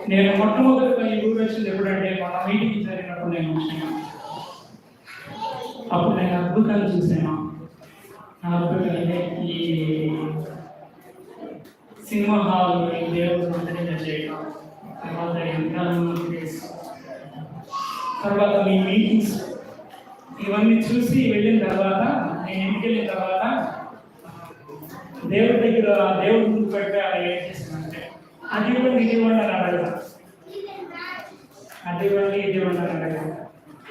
నేను మొట్టమొదటిగా ఈ ఊరు వచ్చింది ఎప్పుడంటే మన మీటింగ్ జరిగినప్పుడు నేను వచ్చాను. అప్పుడు నేను అద్భుతాలు చూసాను. ఆ అద్భుతాలే ఈ సినిమా హాల్ దేవుడు మందిరంగా చేయడం, తర్వాత తర్వాత మీ మీటింగ్స్ ఇవన్నీ చూసి వెళ్ళిన తర్వాత నేను ఇంటికి వెళ్ళిన తర్వాత దేవుడి దగ్గర దేవుడి ముందు పెట్టి అలా ఏం చేస్తానంటే అది ఇవ్వండి ఇది ఇవ్వండి అని అడగదు, అది ఇవ్వండి ఇది ఇవ్వండి అని అడగదు.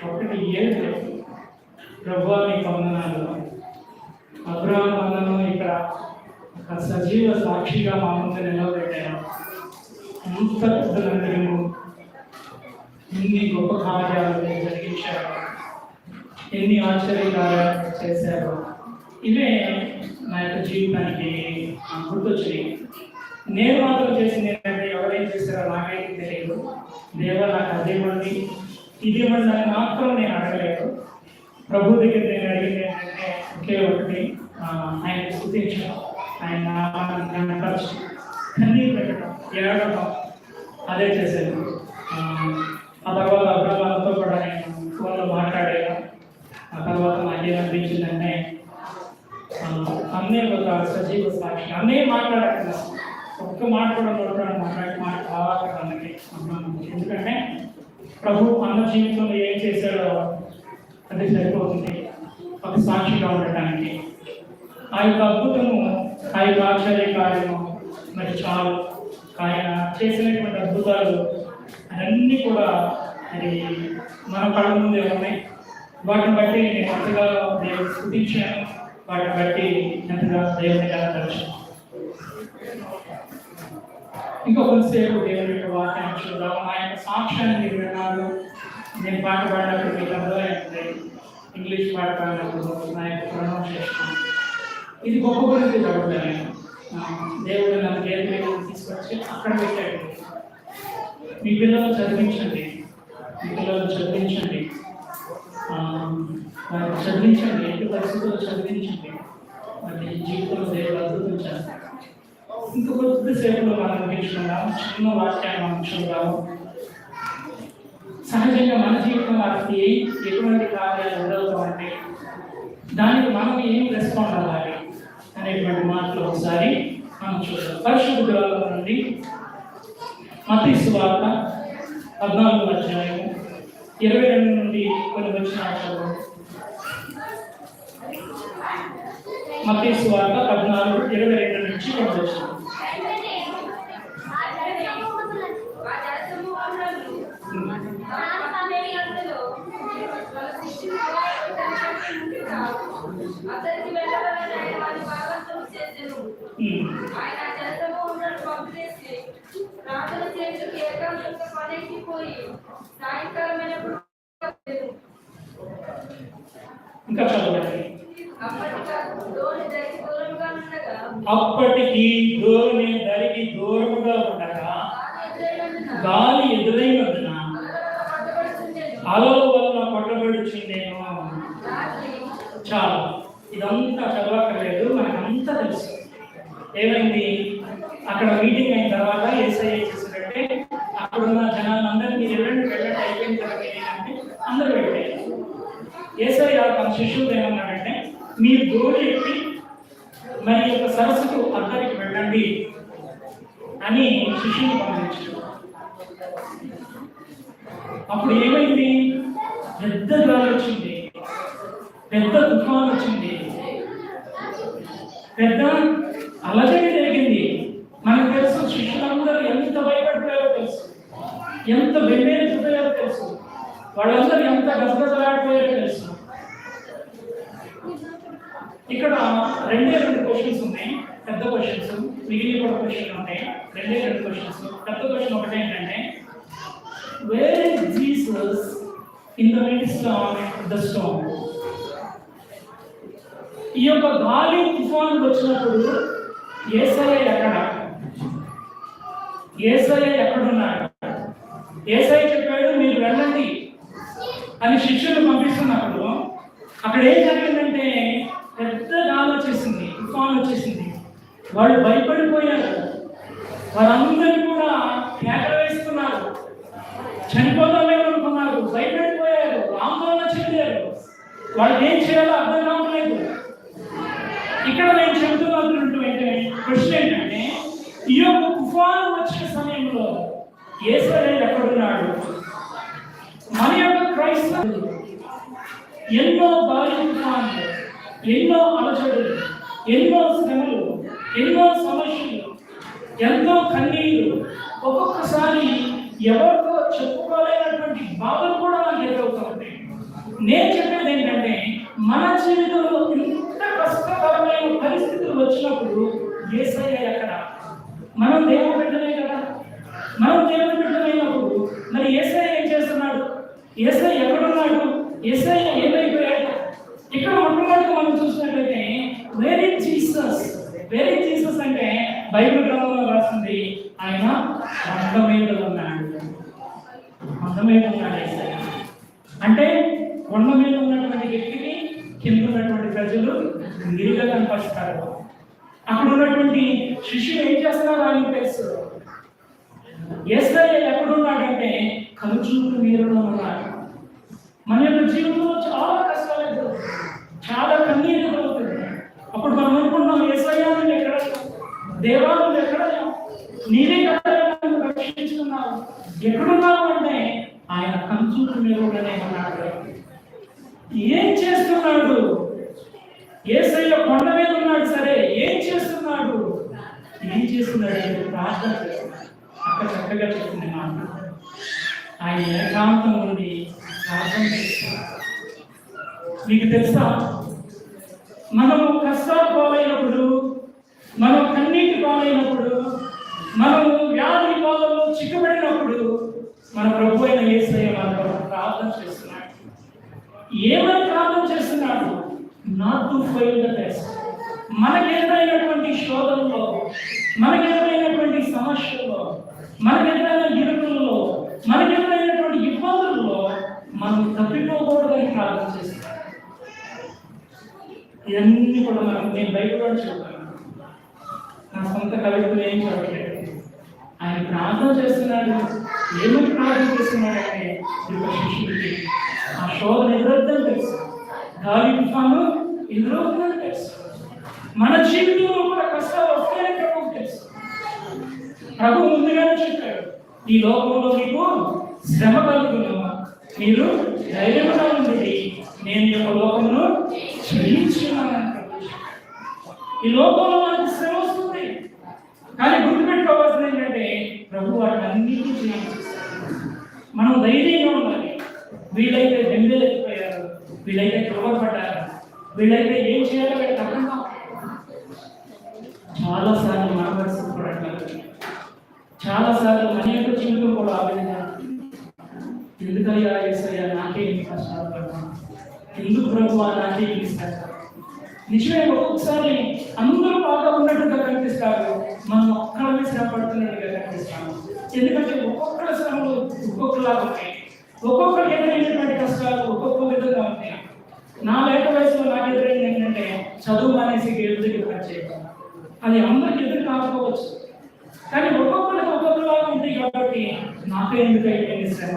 ఒకటి ఏది ప్రభువా మీకు వందనాలు, అబ్రహాము వందనం ఇక్కడ ఒక సజీవ సాక్షిగా మా ముందు నిలబెట్టాను. అంత పెద్దలందరూ ఎన్ని గొప్ప కార్యాలు జరిగించారు, ఎన్ని ఆశ్చర్యకార్యాలు చేశారు. ఇవే నా యొక్క జీవితానికి గుర్తొచ్చినాయి. నేను మాత్రం చేసింది ఏంటంటే ఎవరేం చేశారో నాకైతే తెలియదు. దేవా నాకు అదేమండి ఇదేమండి అని మాత్రం నేను అడగలేదు. ప్రభు దగ్గర నేను అడిగింది ఏంటంటే ఒకే ఒకటి, ఆయన స్తుతించడం, ఆయన కనపరచడం, కన్నీరు పెట్టడం, ఏడవడం, అదే చేశాను. ఆ తర్వాత అబ్రహాముతో కూడా నేను ఫోన్లో మాట్లాడాను. ఆ తర్వాత నాకు అనిపించిందంటే అన్నీ ఒక సజీవ సాక్షి, అన్నీ మాట్లాడకుండా ఒక్క మాట్లాడడం మాట్లాడడానికి. ఎందుకంటే ప్రభు అన్న జీవితంలో ఏం చేశాడో అది సరిపోతుంది ఒక సాక్షిగా ఉండటానికి. ఆ యొక్క అద్భుతము, ఆ యొక్క ఆశ్చర్య కార్యము మరి చాలు. ఆయన చేసినటువంటి అద్భుతాలు అవన్నీ కూడా మరి మన కళ్ళ ముందే ఉన్నాయి. వాటిని బట్టి నేను ఎంతగా దేవుడు స్తుతించాను, వాటిని బట్టి ఎంతగా దేవుని కనపరిచాను. ఇంకా కొంతసేపు దేవుని యొక్క వాక్యాన్ని చూద్దాం. ఆ యొక్క సాక్ష్యాన్ని మీరు విన్నారు. నేను పాట పాడినప్పుడు మీకు అర్థమైంది, ఇంగ్లీష్ పాట పాడినప్పుడు నా యొక్క ప్రొనౌన్సియేషన్ ఇది గొప్ప గురించి చదువుతాను. దేవుడు నన్ను దేవుడు తీసుకొచ్చి అక్కడ పెట్టాడు. మీ పిల్లలు చదివించండి, మీ పిల్లలు చదివించండి, వారికి చదివించండి, ఎట్టి పరిస్థితుల్లో చదివించండి. మరి జీవితంలో దేవుడు అద్భుతం చేస్తాడు. ఇంకా కొద్దిసేపులో మనం నేర్చుకున్నాం. చిన్న వాక్యాన్ని మనం చూద్దాము. సహజంగా మన జీవితం వారికి ఎటువంటి కార్యాలు ఎదురవుతామంటే దానికి మనం ఏం రెస్పాండ్ అవ్వాలి అనేటువంటి మాటలు ఒకసారి మనం చూద్దాం. పరిశుద్ధ గ్రంథం నుండి మత్తయి సువార్త 14వ అధ్యాయము 22 నుండి కొన్ని వచనాలు. మత్తయి సువార్త 14:22 నుంచి కొన్ని వచనాలు. ఇంకా చదవండి. అప్పటికి దోణి దరికి దూరముగా ఉండగా గాలి ఎదురైనందున అలల వల్ల పట్టబడుచుండేను. చాలు, ఇదంతా చదవక్కర్లేదు, మనకంతా తెలుసు. ఏమైంది అక్కడ మీటింగ్ అయిన తర్వాత యేసయ్య చేసినట్టే అక్కడున్న జనాలందరినీ వెళ్ళండి అయిపోయిన తర్వాత ఏంటంటే అందరూ వెళ్ళారు. యేసయ్య తన శిష్యులు ఏమన్నాడంటే మీరు దోణి ఎక్కి మరి యొక్క సరస్సుకు అద్దరికి వెళ్ళండి అని శిష్యుని పంపించాడు. అప్పుడు ఏమైంది, పెద్ద గాలి వచ్చింది, పెద్ద తుఫాను వచ్చింది, పెద్ద అలజడి జరిగింది. మనకు తెలుసు శిష్యులందరూ ఎంత భయపడిపోయారో తెలుసు, ఎంత బెంబేలెత్తిపోయారో తెలుసు, వాళ్ళందరూ ఎంత గజగజలాడిపోయారో తెలుసు. ఇక్కడ 2 క్వశ్చన్స్ ఉన్నాయి, పెద్ద క్వశ్చన్స్. మిగిలిన కూడా క్వశ్చన్ ఉంటాయి, 2 క్వశ్చన్స్. పెద్ద క్వశ్చన్ ఒకటి ఏంటంటే where is Jesus in the midst of the Storm. ఈ యొక్క గాలి తుఫాను వచ్చినప్పుడు యేసయ్య ఎక్కడ, యేసయ్య ఎక్కడున్నాడు? యేసయ్య చెప్పాడు మీరు వెళ్ళండి అని శిష్యులు పంపిస్తున్నప్పుడు అక్కడ ఏం జరిగిందంటే పెద్ద గాలి వచ్చేసింది, తుఫాను వచ్చేసింది. వాళ్ళు భయపడిపోయారు, వారందరూ కూడా కేకలు వేస్తున్నారు. చనిపోదామని అనుకున్నారు, భయపడిపోయారు, ఆందోళన చెందారు. వాళ్ళు ఏం చేయాలో అర్థం కావట్లేదు. ఇక్కడ నేను చెబుతున్నటువంటి ప్రశ్న ఏంటంటే, ఈ యొక్క తుఫాను వచ్చిన సమయంలో యేసయ్య ఎక్కడున్నాడు? మన యొక్క క్రైస్తవులు ఎన్నో గాలి తుఫాన్లు, ఎన్నో అలజడులు, ఎన్నో శ్రమలు, ఎన్నో సమస్యలు, ఎంతో కన్నీళ్ళు, ఒక్కొక్కసారి ఎవరితో చెప్పుకోలేనటువంటి బాధలు కూడా నాకు ఎదురవుతాయి. నేను చెప్పేది ఏంటంటే, మన జీవితంలో ఇంత కష్టకరమైన పరిస్థితులు వచ్చినప్పుడు యేసయ్య ఎక్కడ? మనం దేవుని బిడ్డలే కదా. మనం దేవుని బిడ్డలైనప్పుడు మరి యేసయ్య ఏం చేస్తున్నాడు? యేసయ్య ఎక్కడున్నాడు? యేసయ్య ఏమైపోయాడు? ఇక్కడ మొట్టమొదటి మనం చూసినట్లయితే వెరీ జీసస్. వెరీ జీసస్ అంటే బైబిల్ గ్రంథంలో రాసింది ఆయన కొండ మీద ఉన్నాడు. కొండ మీద ఉన్నాడు యేసయ్య అంటే కొండ మీద ఉన్నటువంటి వ్యక్తిని కింద ఉన్నటువంటి ప్రజలు నిరుగా కనపరుస్తారు. అక్కడ ఉన్నటువంటి శిష్యులు ఏం చేస్తున్నారు ఆయన తెలుసు. యేసయ్య ఎక్కడున్నాడంటే కలుచూపు నీరులో ఉన్నాడు. మన యొక్క జీవితంలో చాలా కష్టాలు ఎదురవుతాయి, చాలా కన్నీరు ఎదురవుతుంది. అప్పుడు మనం అనుకుంటున్నాం, యేసయ్య నువ్వు ఎక్కడ? దేవా నువ్వు ఎక్కడ? నీవే కదా నన్ను రక్షించుకున్నావు, ఎక్కడున్నావు అంటే ఆయన కలుచూపు నీరులోనే ఉన్నాడు. ఏం చేస్తున్నాడు? యేసయ్య కొండ మీద ఉన్నాడు, సరే ఏం చేస్తున్నాడు? ఏం చేస్తున్నాడు? ప్రార్థన చేస్తున్నాడు. అక్కడ చక్కగా చెప్తుంది మాట. ఆయన ఏకాంతం నుండి ప్రార్థన చేస్తున్నాడు. మీకు తెలుసా, మనము కష్టాలు పాలైనప్పుడు, మనం కన్నీటి పాలైనప్పుడు, మనము వ్యాధి పాలలో చిక్కబడినప్పుడు మన ప్రభు అయిన యేసయ్య మనకు ప్రార్థన చేస్తున్నాడు. ఏమని ప్రార్థన చేస్తున్నాడు? Not to fail the test. మనకెదురైనటువంటి శోధనలో, మనకెదురైనటువంటి సమస్యల్లో, మనకెదురైన ఇరుకుల్లో, మనకెదురైనటువంటి ఇబ్బందుల్లో మనం తప్పిపోకూడదని ప్రార్థన చేస్తున్నాడు. ఇవన్నీ కూడా నేను బైబిల్లో చెప్తాను, నా సొంత కవితలు ఏం చదవట్లేదు. ఆయన ప్రార్థన చేస్తున్నాడు. ఏమని ప్రార్థన చేస్తున్నాడంటే, శిష్యుడికి ఆ శోధన ఎదురొద్దని తెలుసు, గాలి తుఫాను ఎదురవుతుందని తెలుసు, మన జీవితంలో కూడా కష్టాలు వస్తాయని ప్రభువుకు తెలుసు. ప్రభు ముందుగానే చెప్పాడు, ఈ లోకంలో మీకు శ్రమ కలుగును, మీరు ధైర్యంగా ఉండి నేను ఈ యొక్క లోకమును జయించుకున్నాను. ఈ లోకంలో మనకు శ్రమ వస్తుంది, కానీ గుర్తుపెట్టుకోవాల్సింది ఏంటంటే ప్రభు వాటిని అన్నింటినీ చేయించేస్తాడు. మనం ధైర్యంగా ఉండాలి. వీళ్ళైతే బెంబేలైపోయారు, వీళ్ళైతే కృపపడ్డారు, వీళ్ళైతే ఏం చేయాలో వీళ్ళకి అర్థం కాదు. చాలాసార్లు మన పరిస్థితి కూడా అట్లా, చాలాసార్లు మన యొక్క జీవితం కూడా ఆ విధంగా, ఎందుకయ్యా యేసయ్య నాకే ఎన్ని కష్టాలు పడ్డా, ఎందుకు ప్రభువా నాకే ఎన్ని కష్టాలు? నిజమే, ఒక్కొక్కసారి అందరూ బాగా ఉన్నట్టుగా కనిపిస్తారు, మనం ఒక్కడమే శ్రమ పడుతున్నట్టుగా కనిపిస్తాము. ఎందుకంటే ఒక్కొక్కరి శ్రమలు ఒక్కొక్కలాగా ఉంటాయి, ఒక్కొక్కరికి ఎదురైనటువంటి కష్టాలు ఒక్కొక్క విధంగా ఉంటాయి. నా లేక వయసులో నాకు ఎదురైంది ఏంటంటే చదువు అనేసి ఎదురుకి వచ్చేది. అది అందరికి ఎదురు కాకపోవచ్చు, కానీ ఒక్కొక్కరికి ఒక్కొక్కలాగా ఉంటాయి. కాబట్టి నాకే ఎందుకు అయ్యేది శ్రమ,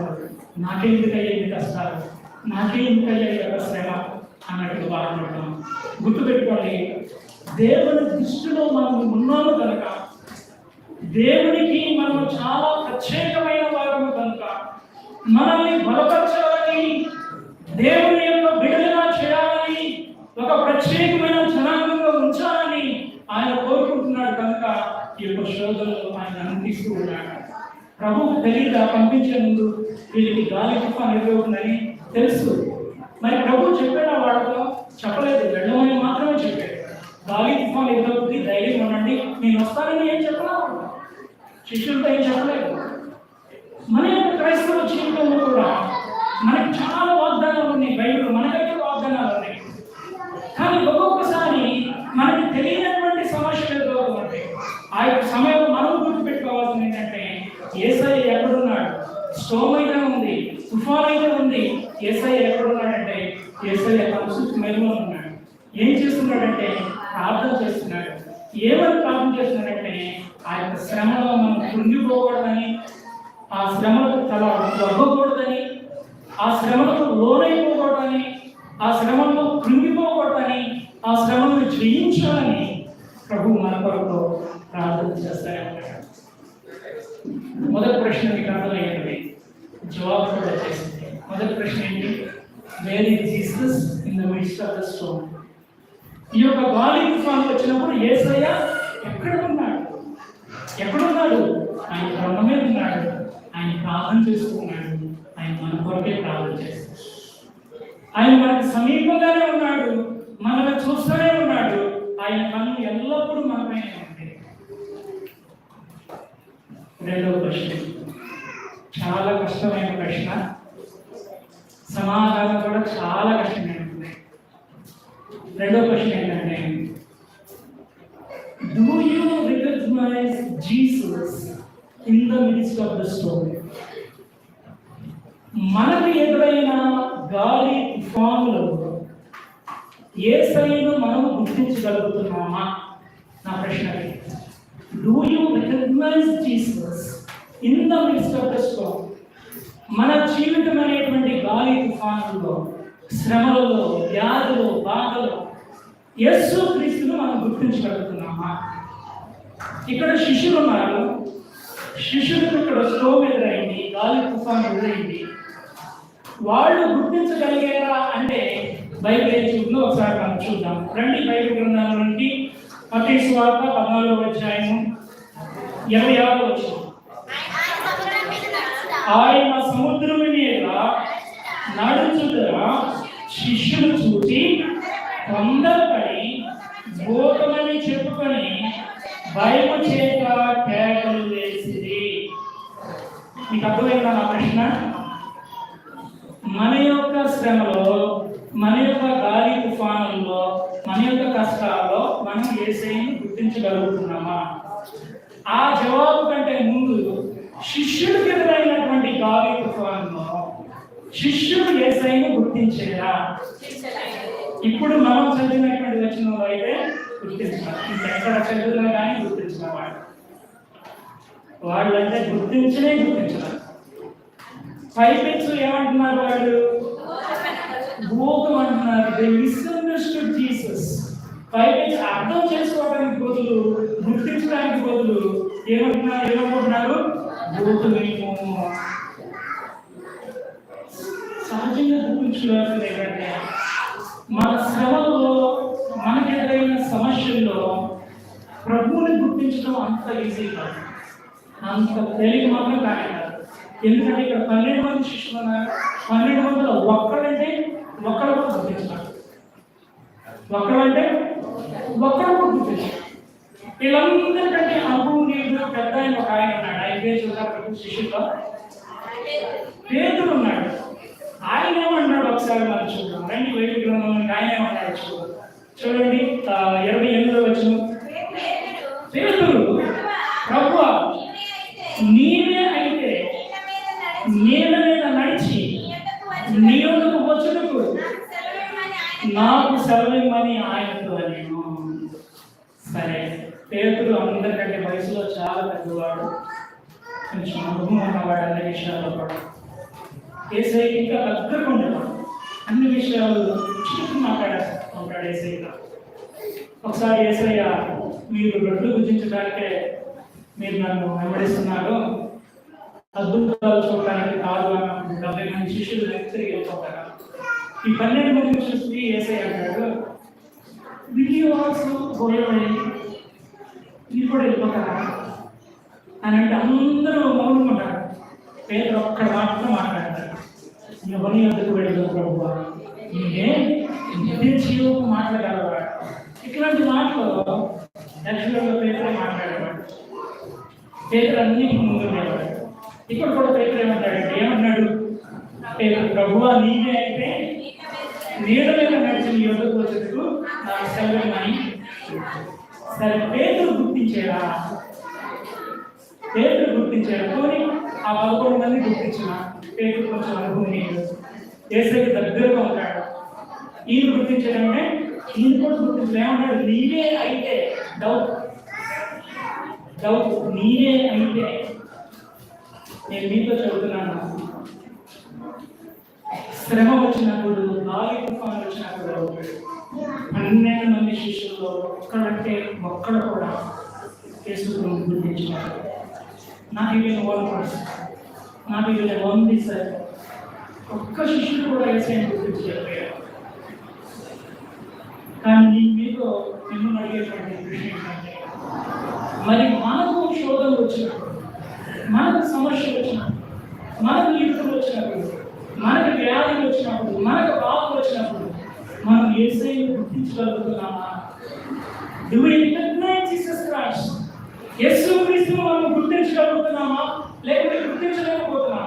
నాకే ఎందుకు అయ్యేది కష్టాలు, నాకే ఎందుకు అయ్యేది శ్రమ అన్నట్టు బాధపడతాం. గుర్తుపెట్టుకోండి, దేవుని దృష్టిలో మనం ఉన్నాము కనుక, దేవునికి మనం చాలా ప్రత్యేకమైన వారము కనుక, మనల్ని బలపరచాలని, దేవుని యొక్క బిడ్డలుగా చేయాలని, ఒక ప్రత్యేకమైన జనాంగంగా ఉంచాలని ఆయన కోరుకుంటున్నాడు. కనుక ఈ యొక్క శోధనలు ఆయన అందిస్తూ ఉన్నాడు. ప్రభువు తెలియదా పంపించే ముందు వీళ్ళకి గాలి తుఫాను ఎదురవుతుందని తెలుసు. మరి ప్రభు చెప్పాడు వాళ్ళతో? చెప్పలేదు, వెళ్ళమని మాత్రమే చెప్పాడు. గాలి తుఫాను ఎదురవుతుంది, ధైర్యం ఉండండి, నేను వస్తానని ఏం చెప్పలా. శిష్యులతో ఏం చెప్పలేదు. మన యొక్క క్రైస్తవ జీవితంలో కూడా మనకి చాలా వాగ్దానాలు ఉన్నాయి. బైబిల్ మనకైతే వాగ్దానాలు ఉన్నాయి, కానీ ఒక్కొక్కసారి మనకి తెలియనటువంటి సమస్యలు ఎదురవుతాయి. ఆ యొక్క సమయంలో మనం గుర్తుపెట్టుకోవాల్సింది ఏంటంటే, యేసయ్య ఎక్కడున్నాడు? స్టోమ్ అయితే ఉంది, తుఫాన్ అయితే ఉంది, యేసయ్య ఎక్కడున్నాడంటే యేసయ్య పరిశుద్ధ మేలులో ఉన్నాడు. ఏం చేస్తున్నాడంటే ప్రార్థన చేస్తున్నాడు. ఏమని ప్రార్థన చేస్తున్నాడంటే, ఆ యొక్క శ్రమలో మనం కృంగిపోకూడదని, ఆ శ్రమలకు తల తగ్గకూడదని, ఆ శ్రమలకు లోనైపోకూడదని, ఆ శ్రమలను కృంగిపోకూడదని, ఆ శ్రమలను జయించాలని ప్రభు మన కొరకు ప్రార్థన చేస్తారన్నమాట. మొదటి ప్రశ్న మీకు అర్థమయ్యేది, జవాబు కూడా చేసింది. మొదటి ప్రశ్న ఏంటి? Where is Jesus in the midst of the storm? ఈ యొక్క గాలి తుఫాను వచ్చినప్పుడు యేసయ్య ఎక్కడ ఉన్నాడు? ఎక్కడున్నాడు? ఆయన కొండ మీద ఉన్నాడు. ఆయన ప్రార్థన చేస్తున్నాడు. ఆయన మన కొరకే ప్రార్థన చేస్తాడు. ఆయన మనకు సమీపంగానే ఉన్నాడు. మనల్ని చూస్తూనే ఉన్నాడు. ఆయన కన్ను ఎల్లప్పుడూ మనపైనే ఉంటాయి. రెండవ ప్రశ్న చాలా కష్టమైన ప్రశ్న, సమాధానం కూడా చాలా కష్టమైనది. రెండవ ప్రశ్న ఏంటంటే, do you recognise Jesus in the midst of the story? మనకు ఎదురైన గాలి తుఫానులలో యేసయ్యను మనం గుర్తించగలుగుతున్నామా? నా ప్రశ్న. Do you recognise Jesus in the midst of the storm? మన జీవితం అనేటువంటి గాలి తుఫానుల్లో, శ్రమలలో, వ్యాధులు, బాధలు యేసు క్రీస్తును మనం గుర్తించగలుగుతున్నామా? ఇక్కడ శిష్యులు ఉన్నారు. శిష్యులకు ఇక్కడ స్టోమ్ ఎదురైంది, గాలి తుఫాను ఎదురైంది. వాళ్ళు గుర్తించగలిగారా అంటే బైబిల్ ఏం చూపుతుందో ఒకసారి మనం చూద్దాం. రండి బైబిల్ గ్రంథాల నుండి మత్తయి సువార్త 14వ అధ్యాయము 26వ వచనం. ఆయన సముద్రం మీద నడుచుట శిష్యులు చూసి తొందరపడి భూతమని చెప్పుకొని భయము చేత కేకలు వేసింది. మీకు అర్థమైందా నా ప్రశ్న? మన యొక్క శ్రమలో, మన యొక్క గాలి తుఫానుల్లో, మన యొక్క కష్టాల్లో మనం యేసయ్యను గుర్తించగలుగుతున్నామా? ఆ జవాబు కంటే ముందు శిష్యుడికి ఎదురైనటువంటి గాలి తుఫానులో శిష్యుడు యేసయ్యను గుర్తించేదా? ఇప్పుడు మనం చదివినటువంటి వచనంలో అయితే గుర్తించాలి. ఇంకెక్కడ చదివినా కానీ గుర్తించిన వాళ్ళంటే గుర్తించలేదు. పైపెచ్చు ఏమంటున్నారు వాళ్ళు? భూతం అంటున్నారు. They misunderstood Jesus. పైపెచ్చు అర్థం చేసుకోవడానికి బదులు, గుర్తించడానికి బదులు ఏమనుకుంటున్నారు? భూతమేమో. సహజంగా గుర్తించడానికి ఏంటంటే, మన శ్రమలో, మనకు ఎదురైన సమస్యల్లో ప్రభువుని గుర్తించడం అంత ఈజీ కాదు, అంత తేలిక మాత్రం కాదు. ఎందుకంటే ఇక్కడ 12 మంది శిష్యులు ఉన్నారు. 12 మందిలో ఒక్కడంటే ఒక్కడు కూడా గుర్తించారు. ఒక్కడంటే ఒక్కడు కూడా గుర్తించారు. వీళ్ళందరికంటే అనుభవనీయుడు పెద్ద ఆయన ఒక ఆయన ఉన్నాడు. ఆయన పేరు చూద్దాం. శిష్యుల్లో పేతురు ఉన్నాడు. ఆయన ఏమన్నాడు ఒకసారి మనం చూద్దాం. రండి బైబిల్ గ్రంథంలో ఆయన ఏమన్నాడు చూడండి. 28వ వచనం. పేతురు, ప్రభువా నీవే అయితే నీళ్ళ మీద నడిచి నీ యొద్దకు వచ్చుటకు నాకు సెలవిమ్మని ఆయనతో నేను. సరే, పేతురు అందరికంటే వయసులో చాలా పెద్దవాడు, కొంచెం అనుభవం ఉన్నవాడు అన్ని విషయాల్లో కూడా. యేసయ్య ఇంకా దగ్గరకు ఉండేవాడు. అన్ని విషయాలు చుట్టూ మాట్లాడుతుంటాడు యేసయ్య. ఒకసారి యేసయ్య, మీరు రొట్టెలు భుజించడానికే మీరు నన్ను వెంబడిస్తున్నారు, అద్భుతాలు చూడడానికి కాదు అన్నప్పుడు 70 మంది శిష్యులు తిరిగి వెళ్ళిపోతారు. ఈ 12 మంది చూసి యేసయ్య అంటాడు, వీళ్ళు ఆల్సో గోయమని ఇది కూడా వెళ్ళిపోతారా అని అంటే అందరూ మౌనంగా ఉంటారు. పేదలు ఒక్క మాటలో మాట్లాడతారు. ఎవరి వద్దకు వెళ్ళదు ప్రభువా, నీకే నిత్య జీవపు మాట్లాడగలవాడు. ఇట్లాంటి మాటలు యాక్చువల్గా పేదలు మాట్లాడేవాడు. పేదలు అన్నిటికీ ముందుండేవాడు. ఇక్కడ కూడా పేదలు ఏమంటాడంటే, ఏమన్నాడు? పేదలు, ప్రభువా నీవే అయితే నీళ్ళ మీద నడిచి నీ వద్దకు వచ్చేందుకు నాకు సెలవుమని. సరే, పేదలు గుర్తించేరా? పేదలు గుర్తించారు. పోనీ ఆ 11 మంది గుర్తించిన పేదలు కొంచెం అనుభవం యేసయ్యకి దగ్గరగా ఉంటాడు. ఈయన గుర్తించాడంటే ఈయన కూడా గుర్తించాడు. ఏమన్నాడు? నీవే అయితే డౌట్ నీవే అయితే నేను మీతో చెబుతున్నాను, శ్రమ వచ్చినప్పుడు, గాలి తుఫాను వచ్చినప్పుడు 12 మంది శిష్యుల్లో ఒక్కడు కూడా యేసును గుర్తించినారు. నాకు ఇవి 1%, నాకు ఇవి 1%. ఒక్క శిష్యుడు కూడా యేసుని గుర్తించలేకపోయారు. కానీ మీతో మిమ్మల్ని అడిగేటువంటి విషయం ఏంటంటే, మరి మనకు శోధనలు వచ్చినప్పుడు, మనకు సమస్యలు వచ్చినప్పుడు, మనకు ఇబ్బందులు వచ్చినప్పుడు, మనకు వ్యాధులు వచ్చినప్పుడు, మనకు బాధలు వచ్చినప్పుడు మనం యేసుని గుర్తించగలుగుతున్నామా? Do we recognize Jesus Christ? యేసు క్రీస్తును మనం గుర్తించగలుగుతున్నామా లేకపోతే గుర్తించలేకపోతున్నామా?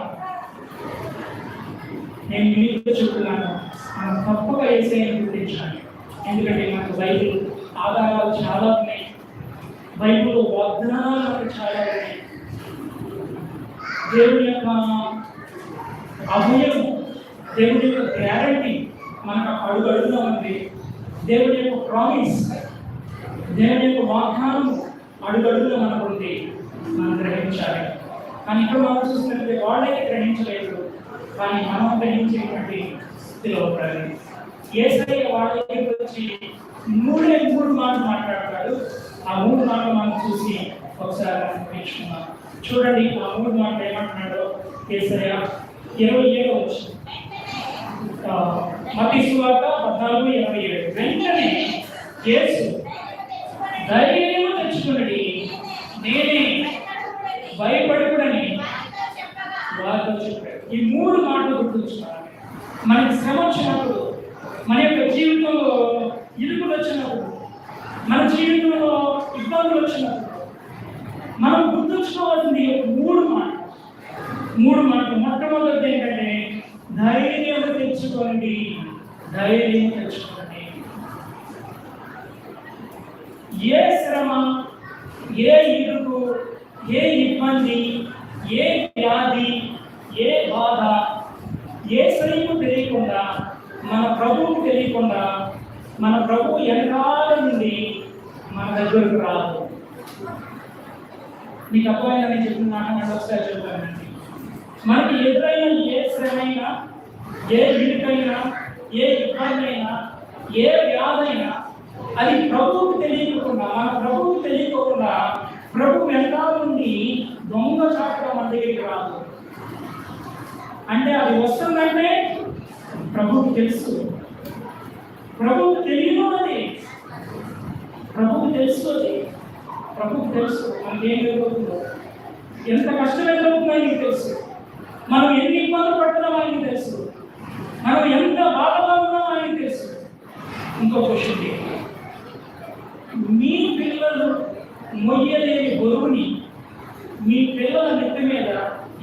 నేను మీకు చెప్తున్నాను, మనం తప్పక యేసుని గుర్తించాలి. ఎందుకంటే మనకు బైబిల్ ఆధారాలు చాలా ఉన్నాయి, బైబిల్ వాగ్దానాలు మనకు చాలా ఉన్నాయి. దేవుని యొక్క అభయము, దేవుని యొక్క గ్యారంటీ మనకు అడుగులో ఉంది. దేవుని యొక్క ప్రామిస్, దేవుని యొక్క వాగ్దానం అడుగులో మనకు ఉంది. మనం గ్రహించాలి. కానీ ఇక్కడ మనం చూసినట్లయితే వాళ్ళైతే గ్రహించలేదు, కానీ మనం గ్రహించేటువంటి స్థితిలో ఉండాలి. యేసయ్య వాళ్ళ దగ్గరికి వచ్చి 3 మాటలు మాట్లాడతాడు. ఆ 3 మాటలు మనం చూసి ఒకసారి మనం నేర్చుకున్నాం. చూడండి, ఆ 3 మాటలు ఏమంటున్నాడో యేసయ్య 27 వచ్చి మత్తయి సువార్త 14:27. వెంటనే యేసు ధైర్యం తెచ్చుకుని నేనే, భయపడకూడని వారితో చెప్పాడు. ఈ 3 మాటలు గుర్తుంచుకోవాలి. మనకి శ్రమ వచ్చినప్పుడు, మన యొక్క జీవితంలో ఇరుకులు వచ్చినప్పుడు, మన జీవితంలో ఇబ్బందులు వచ్చినప్పుడు మనం గుర్తుంచుకోవాల్సింది 3 మాటలు. మొట్టమొదటిది ఏంటంటే ధైర్యం తెచ్చుకోండి. ధైర్యం తెచ్చుకోండి. ఏ శ్రమ, ఏ ఇరుకు, ఏ ఇబ్బంది, ఏ వ్యాధి, ఏ బాధ యేసయ్యకు తెలియకుండా, మన ప్రభువుకు తెలియకుండా, మన ప్రభువు వెనకాల నుండి మన దగ్గరకు రాదు. మీకు అర్థమైందని చెప్తున్నాను, ఒకసారి చెప్తానండి. మనకి ఎదురైన ఏ శ్రమైనా, ఏ ఇరుకైనా, ఏ ఇబ్బంది అయినా, ఏ వ్యాధైనా అది ప్రభువుకు తెలియకుండా, మన ప్రభువుకు తెలియకుండా ప్రభు వెనకాల నుండి దొంగ చాటుగా మన దగ్గరికి రాదు. అంటే అది వస్తుందంటే ప్రభువుకు తెలుసు. ప్రభువుకు తెలియదు, అది ప్రభువుకు తెలుసు. ప్రభువుకు తెలుసు మనకేం ఎదురవుతుందో, ఎంత కష్టం ఎదురవుతుందో ఆయనకి తెలుసు. మనం ఎన్ని ఇబ్బందులు పడుతున్నామో ఆయనకి తెలుసు. మనం ఎంత బాధగా ఉన్నామో ఆయనకి తెలుసు. ఇంకో క్వశ్చన్, మీ పిల్లలు మొయ్యలేని బరువుని మీ పిల్లల నెత్తి మీద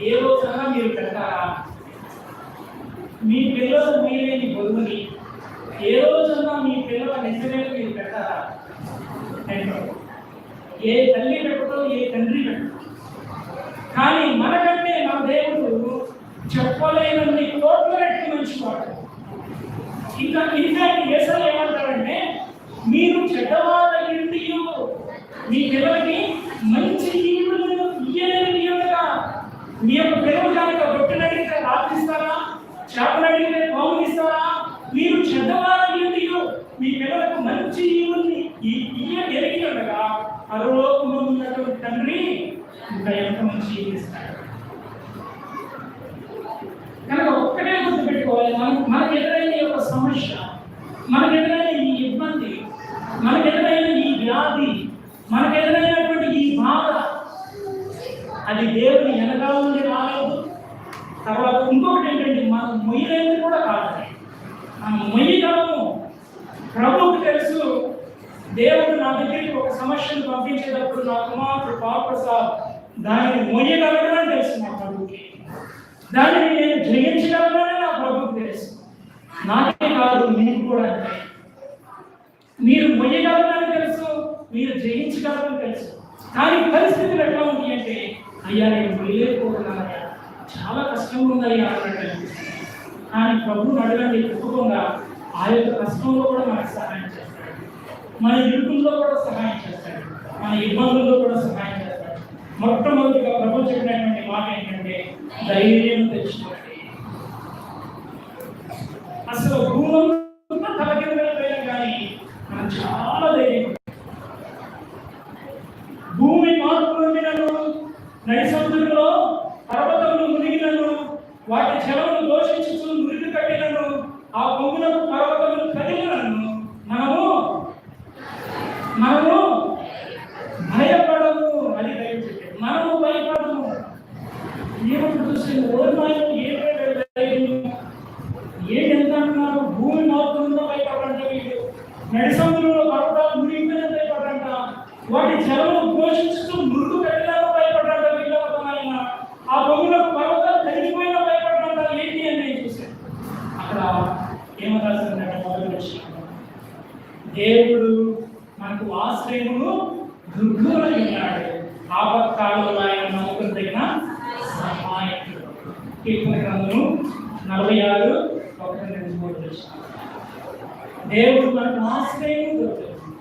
ఏ రోజైనా మీరు పెట్టారా? మీ పిల్లలు మొయ్యలేని బరువుని ఏ రోజన్నా మీ పిల్లల నెత్తి మీద మీరు పెట్టారా? ఏ తల్లి పెట్టదో, ఏ తండ్రి పెట్టదు. కానీ మనకంటే నా దేవుడు చెప్పలేనన్ని కోట్ల రెట్లు మంచివాడు. ఇంకా యేసయ్య ఏమంటారంటే, మీరు చెడ్డవాళ్ళకి మీ పిల్లలకి మంచి ఈవులను ఇయ్యలేనిగా, మీ యొక్క పిల్లలు కనుక రొట్టెలు అడిగితే రాత్రిస్తారా, చేపలు అడిగితే పామునిస్తారా? మీరు చెడ్డవాళ్ళకి మీ పిల్లలకు మంచి ఈవుల్ని ఇయ్యగలిగి ఉండగా పరలోకములో ఉన్నటువంటి తండ్రి ఇంకా ఎంత మంచి ఈవునిస్తాడు. కనుక ఒక్కటే గుర్తుపెట్టుకోవాలి, మనకు ఎదురైన ఈ యొక్క సమస్య, మనకు ఎదురైన ఈ ఇబ్బంది, మనకు ఎదురైన ఈ వ్యాధి, మనకు ఎదురైనటువంటి ఈ బాధ, అది దేవుని వెనకాల నుండి రాలేదు. తర్వాత ఇంకొకటి ఏంటంటే, మనం మొయ్యలేని కూడా కాదు, మనం మొయ్యగలము. ప్రభువుకు తెలుసు, దేవుడు నా దగ్గరికి ఒక సమస్యను పంపించేటప్పుడు నా కుమారుడు పాల్ప్రసాద్ దానిని మొయ్యగలడని తెలుసు నా ప్రభువుకి. దానిని నేను జయించగలనని నా ప్రభువుకి తెలుసు. నాకే కాదు, మీకు కూడా అంటే మీరు మొయ్యగలరని తెలుసు, మీరు జయించగలరని తెలుసు. కానీ పరిస్థితులు ఎట్లా ఉంది అంటే, అయ్యా నేను మొయ్యలేకపోతున్నానయ్యా, చాలా కష్టంగా ఉందయ్యా అన్నట్టు అనిపిస్తుంది. కానీ ప్రభువుని అడగండి, తప్పకుండా ఆ యొక్క కష్టంలో కూడా మనకు సహాయం చేస్తాడు, మన ఇరుకుల్లో కూడా సహాయం చేస్తాడు, మన ఇబ్బందుల్లో కూడా సహాయం చేస్తాడు. మొట్టమొదటిగా ప్రభు చెప్పినటువంటి మాట ఏంటంటే ధైర్యం తెచ్చుకోండి. అసలు భూమంతా తలకిందలైపోయినా కానీ మనం చాలా ధైర్యం. భూమి మార్పు నొందినను, నడి సముద్రంలో పర్వతములు మునిగినను, వాటి జలములు దోషించుతూ మురికి కట్టినను, ఆ పొంగులకు పర్వతములు కదిలినను మనము భయపడము. అది దయచేసి మనము భయపడము. ఏమంటారు చూస్తే ఓర్మాయం ఏంటంత అంటున్నారు? భూమి మార్పులతో భయపడంట, వీళ్ళు నడి సముద్రంలో పర్వతాలు మునిగిపోయిన భయపడంట, వాటి జలములు పోషిస్తూ మృదు కట్టినాక భయపడంట, వీళ్ళ ఆ పొంగులకు పర్వతాలు కరిగిపోయినా భయపడంట. ఏంటి అని నేను చూశాను. అక్కడ ఏమరాసిందంటే మొదటి విషయం, దేవుడు మనకు ఆశ్రయమును దుర్గములై ఉన్నాడు, ఆపత్కాలంలో ఆయన నమ్మకం తగిన సహాయకుడు. కీర్తన గ్రంథము 46:1-3. దేవుడు మనకు ఆశ్రయము దొరుకుతుంది,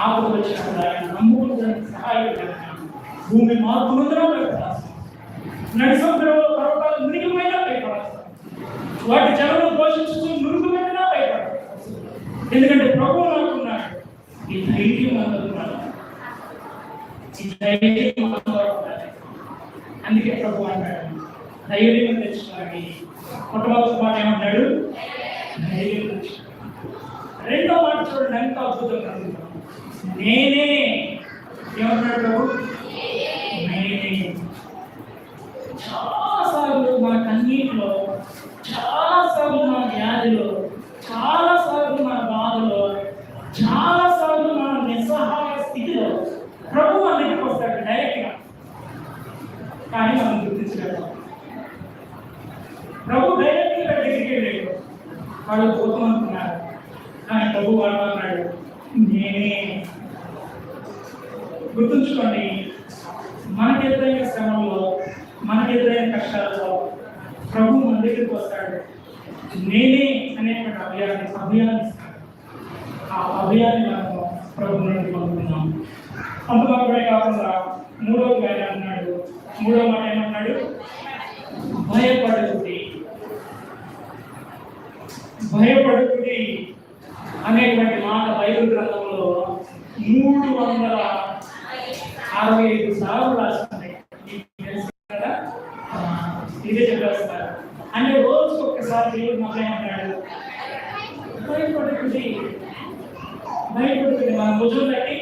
ఆపద వచ్చినప్పుడు ఆయన నమ్ముకుని సహాయకుడు. భూమి మార్పు నొందినా భయపడాల్సి, నడి సముద్రంలో పర్వతాలు మునిగిపోయినా భయపడాల్సి, వాటి జలము పోషించుతూ మురుగు పెట్టినా భయపడాలి. ఎందుకంటే ప్రభువు నాకున్నాడు. ఈ ధైర్యం అందుకున్నాడు, ఈ ధైర్యం ఉండాలి. అందుకే ప్రభు అంటాడు ధైర్యం తెచ్చుకోండి. మొట్టమొదటి మాట ఏమన్నాడు? ధైర్యం తెచ్చుకోండి. రెండో మాట చూడండి, ఎంత అద్భుతంగా నేనే. ఏమన్నాడు ప్రభు? నేనే. చాలాసార్లు మన కన్నీటిలో, చాలాసార్లు మన వ్యాధిలో, చాలాసార్లు మన బాధలో, చాలాసార్లు మన నిస్సహాయ స్థితిలో ప్రభు మన దగ్గరికి వస్తాడు డైరెక్ట్గా. కానీ మనం గుర్తించగలం, ప్రభు డైరెక్ట్గా దగ్గరికి లేదు, వాళ్ళు పోతాం అనుకున్నారు. కానీ ప్రభు వాళ్ళు అన్నాడు నేనే. గుర్తుంచుకోండి, మనకి ఎదురైన శ్రమంలో, మనకి ఎదురైన కష్టాలలో ప్రభు మన దగ్గరికి వస్తాడు. నేనే అనేటువంటి అభయాన్ని ఇస్తాడు. ఆ అభయాన్ని మనము ప్రభు నుండి పొందుతున్నాం. అంతమాత్రమే కాకుండా మూడవ ఆయన అన్నాడు, మూడవ మాట ఏమన్నాడు? భయపడకుడి. భయపడకుడి అనేటువంటి మాట బైబిల్ గ్రంథంలో 365 సార్లు రాస్తుంది. ఇదే చెప్పేస్తారు. అంటే రోజుకి ఒక్కసారి దేవుడు మాట్లాడు భయపడకుడి, భయపడుతుంది. మన భుజం తట్టి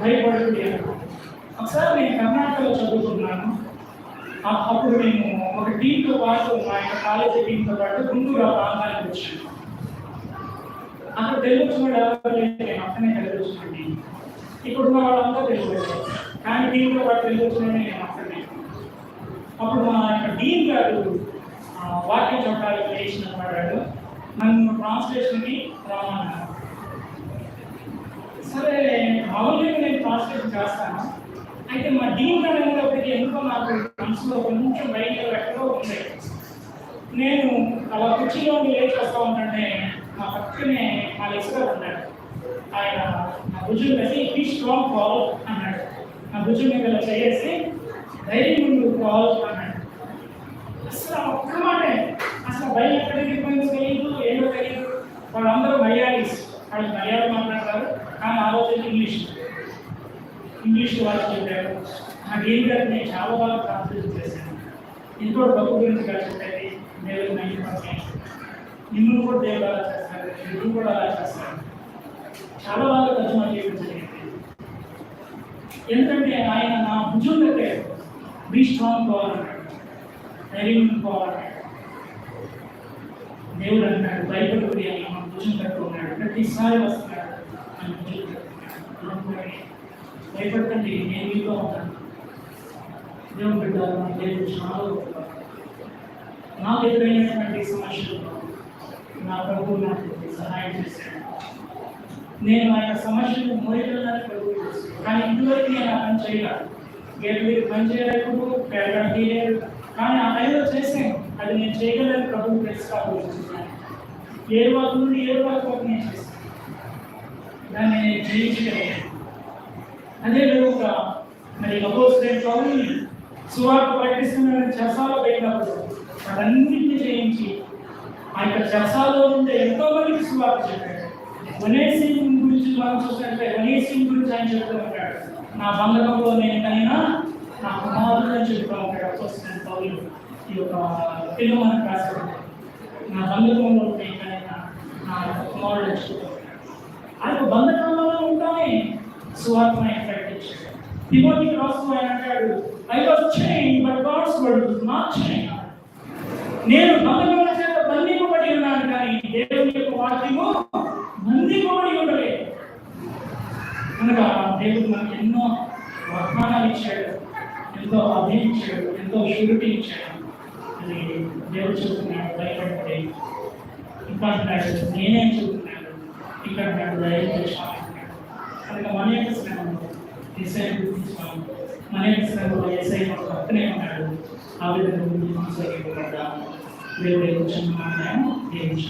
భయపడుతుంది అన్నాడు. ఒకసారి నేను కర్ణాటకలో చదువుకున్నాను. అప్పుడు నేను ఒక టీంతో పాటు, మా యొక్క కాలేజీ టీంతో పాటు గుంటూరు ప్రాంతానికి వచ్చాను. అక్కడ తెలుగు వచ్చిన నేను అక్కడనే తెలుగు వచ్చినండి. ఇప్పుడు ఉన్న వాళ్ళంతా తెలుగు వచ్చారు, కానీ టీంతో పాటు తెలుగు వచ్చిన నేను అక్కడనే. అప్పుడు మా యొక్క డీన్ గారు వాక్యం చెప్పడానికి చేసిన పడ్డాడు. నన్ను ట్రాన్స్లేషన్కి రామన్నారు. సరే మామూలుగా నేను ట్రాన్స్లేషన్ చేస్తాను. అయితే మా డీన్ గారు అనేటప్పటికీ ఎందుకో నాకు మనసులో కొంచెం బయట ఎక్కడో ఉంది. నేను అలా కుర్చీలో లేచి వస్తూ ఉంటుంటే నా పక్కనే మా లెక్చరర్ ఉన్నాడు. ఆయన నా భుజం వేసి ఈ స్ట్రాంగ్ కాల్ అన్నాడు. నా భుజం మీద ఇలా చేసి ధైర్యం ముందు కాల్ అన్నాడు. అసలు ఒక్క మాటే, అసలు భయం ఎక్కడికి తెలియదు, ఏదో తెలియదు. వాళ్ళందరూ మలయాళీస్, వాళ్ళు మలయాళం మాట్లాడతారు, కానీ ఆ రోజు ఇంగ్లీష్ వాళ్ళు చెప్పారు. నాకు ఏం కాదు, నేను చాలా బాగా ప్రార్థన చేశాను. ఇంకోటి బతుకు గురించి కాదు చెప్పేది, దేవుడు 90%. నిన్ను కూడా దేవుడు అలా చేస్తారు, నువ్వు కూడా అలా చేస్తారు. చాలా బాగా తర్జుమా చేయడం జరిగింది. ఎందుకంటే ఆయన నా భుజం దగ్గర బీ స్ట్రాంగ్ కావాలన్నాడు, ధైర్యం కావాలన్నాడు. దేవుడు అంటాడు భయపడుకుని అని మన భుజం దగ్గర ఉన్నాడు. ప్రతిసారి వస్తున్నాడు మన భుజం దగ్గర. భయపడకండి, నేను మీతో ఉంటాను. దేవుడు బిడ్డారు, మన దేవుడు చాలా గొప్ప. నాకు ఎదురైనటువంటి సమస్యల్లో నా ప్రభువు నాకు సహాయం చేశాడు. నేను ఆయన సమస్యను మోయగలని ప్రభువు చేశాను. కానీ ఇంతవరకు నేను ఆ పని చేయలేదు. మీరు పని చేయలేకపోతే పేదలు తీయలేదు, కానీ ఆ టైంలో చేశాను. అది నేను చేయగలని ప్రభువు తెలుసుకోవాలనుకుంటున్నాను. ఏ వాళ్ళ నుండి ఏ వాళ్ళ నేను చేశాను, దాన్ని నేను జయించగలిగాను. అదే విధంగా మరి అపోజిట్ పౌరుని సువార్త ప్రకటిస్తున్న చెరసాలలో పెట్టినప్పుడు వాటన్నింటినీ జయించి ఆ యొక్క చెరసాలలో ఉండే ఎంతో మందికి సువార్త చెప్పాడు. వనేసింగ్ గురించి మనం చూసినట్లయితే వనేసింగ్ గురించి ఆయన చెప్తూ ఉంటాడు, నా బంధకంలో నేను కైనా నా కుమారుడు అని చెప్తూ ఉంటాడు అపోజిట్ పౌరులు. ఈ యొక్క తెలుగు మనకు రాశాడు, నా బంధకంలో నేను కైనా నా కుమారుడు అని చెప్తూ ఉంటాడు. ఆ యొక్క బంధకంలో ఉంటానే సువార్తను ఆయన ప్రకటించాడు. తిమోతికి రాస్తూ ఆయన అంటాడు, I was chained, but God's word was not chained. నేను బంధకముల చేత బంధింపబడి ఉన్నాను, కానీ దేవుని యొక్క వాక్యము బంధింపబడి ఉండలేదు. కనుక దేవుడు మనకు ఎన్నో వర్తమానాలు ఇచ్చాడు, ఎంతో అభయం ఇచ్చాడు, ఎంతో షూరిటీ ఇచ్చాడు. అది దేవుడు చెబుతున్నాడు, భయపడితే ఇంకా అంటాడు, నేనేం చెబుతున్నాడు, ఇక్కడ అంటాడు ధైర్యం చేశాను. కనుక మన యొక్క శ్రమను ఏసై గుర్తించాము, మన యొక్క శ్రమలో ఏసై మాకు పక్కనే ఉన్నాడు. ఆ విధంగా ముందు కొనసాగిపోబడ్డాము. దేవుడు కొంచెం మాట్లాడాము, దేవుడు